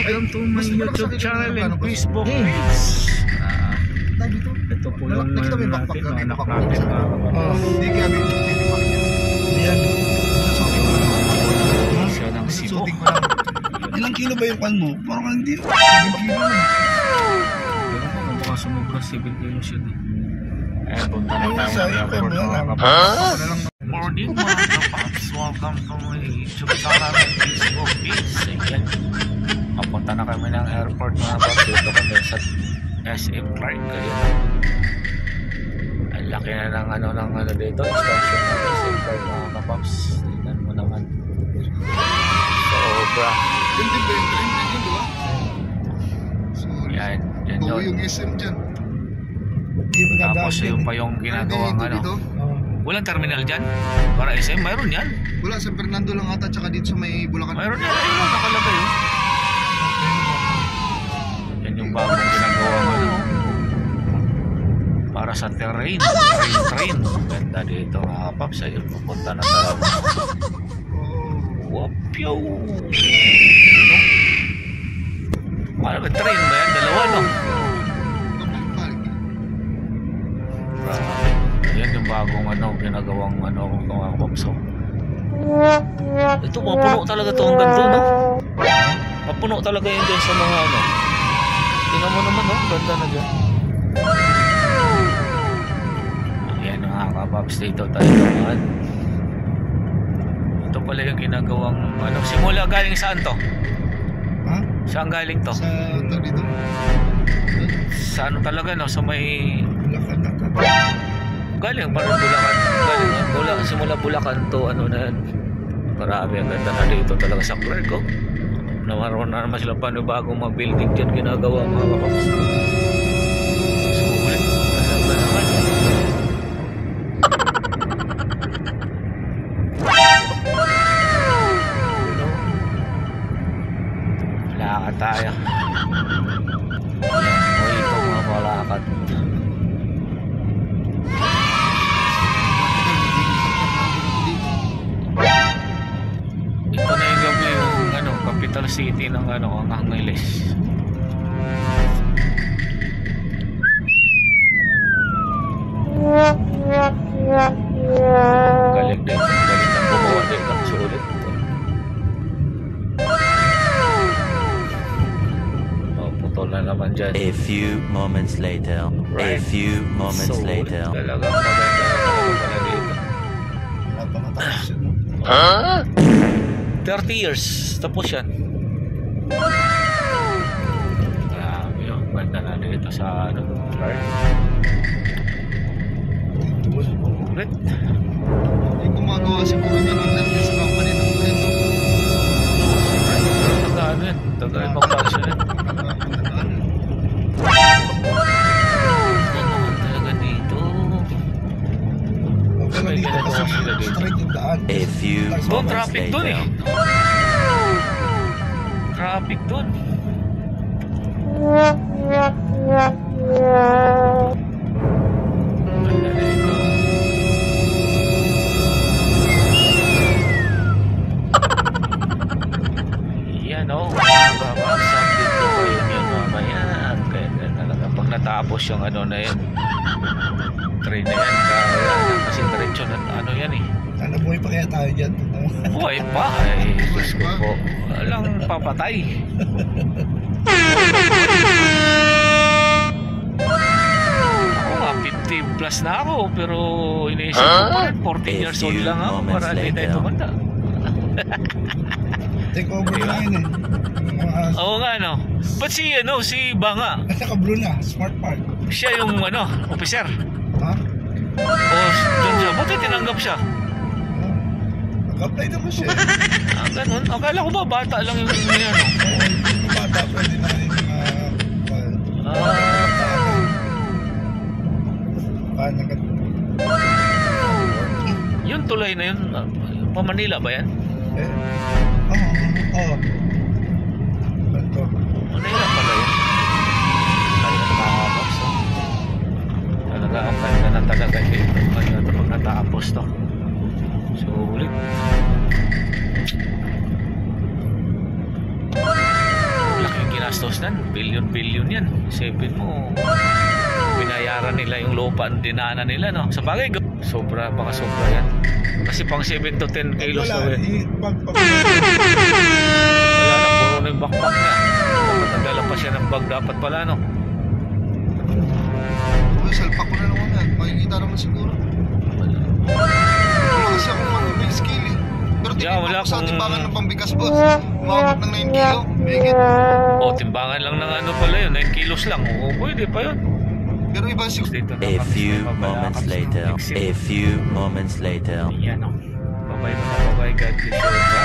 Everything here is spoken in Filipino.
Welcome to my YouTube channel and Facebook page. Ito po yung natin, anak natin mga kapatid. Hindi kaya yan. Siya ng sibo. Ilang kilo ba yung pan mo? Parang hindi. 7 kilo na. Baka sumubra 7 kilo siya. Eh, punta na tayo sa airport mga kapatid. Morning mga kapaps, welcome to my YouTube channel and Facebook page. Ayan, papunta na kami ng airport mga kapaps. Dito kami sa SM Clark. Ayan, ang laki na ng ano dito, station ng SM Clark mga kapaps. Tingnan mo naman, sobra. Yan din ba yung train din yun, diba? Yan yun. Yung SM dyan. Tapos yun pa yung ginagawang ano. Walang terminal dyan? Para SM? Mayroon yan? Wala, San Fernando lang ata, tsaka dito sa may Bulacan. Mayroon yan, ayun lang, nakalagay yun. Yan yung bagong ginagawa ano, para sa train. Train. Ganda dito mga kapaps. Ayun, pupunta na talaga. Wapyo! Ano ba, train ba yan? Dalawa, no? Yan yung bagong ginagawang mga kapapso. Ito, mapuno talaga ito hanggang doon, no? Mapuno talaga yun dyan sa mga tingnan mo naman, no? Ganda na dyan. Ayan mga kapaps, dito tayo naman. Ito pala yung ginagawang simula galing saan to? Ha? Saan galing to? Sa dito. Sa talaga, no? Sa may Bulacan na ka. galing parang Bulacan, simula Bulacan to na yan. Marami, ang ganda na dito talaga sa Clark, oh. Nawaroon na naman sila paano bagong mga building dyan ginagawa mga kapaps. Sulit, ganda naman. Lakad tayo. O ito mga palakad. Ito na yung gabi yung capital city ng ang Angeles. Galing din, galing ng gumawa din ng sulit. Putol na naman dyan. A few moments later. Right. A few moments later. Talagang maganda na talaga pala dito. Wala pa matapos yun, no? 30 years, tapos yan. Grabe yun, ganda na dito sa Clark. Ulit. Hindi gumagawa siguro niya ng dati sa company ng treno. Tagaan yan, tagaan mag-function yan. Yan naman talaga dito. May ginagawa sila dito. Straight yung daan. A few Doon, moments traffic doon eh. later. Traffic doon. Ganda dito. Yan o, babasakit ko kayo yun mamaya. Ganda talaga pag natapos yung na yan, train na yan, kasi diretso na yan eh. Ano buhay pa kaya tayo dyan? Buhay pa ay Diyos ko po, walang papatay. Ako nga 50 plus na ako, pero iniisip ko pa rin 14 years old lang ako para hindi tayo tumanda. Take over na yun eh. Oo nga ba't si Banga, Naka-blue na, smart park. siya yung officer? Ha? O dun siya, buti tinanggap siya? Nag-apply naman siya. Ganun, akala ko ba bata lang yung Bata, pwede na rin yung tulay na yun, pa Manila ba yan? Oo. Manila pala yun. Talaga ang ganda na talaga dito pag natapos to. Sulit. Laki gastos nan, billion yan. Isipin mo, binayaran nila yung lupa ang dinaanan nila, no? Sa bagay, baka sobra yan. Kasi pang 7 to 10 kilos Wala, na eh. pag Wala na, puro na yung backpack niya. Matagala pa siya ng bag dapat pala, no? Uy, salpak ko na naman yan. Makikita naman siguro. Wala kasi akong manubil skill eh. Pero tingin wala ko sa kung- timbangan ng pambigas, boss. Umabot ng 9 kilo. Bigit. O, timbangan lang ng ano pala yun, 9 kilos lang. O, pwede pa yun. Pero iba siguro. Dito na A kami few sa moments Mabalakad, later. exit. A few moments later. Yan, o. Bye-bye mga bye-bye. God bless you. Bye.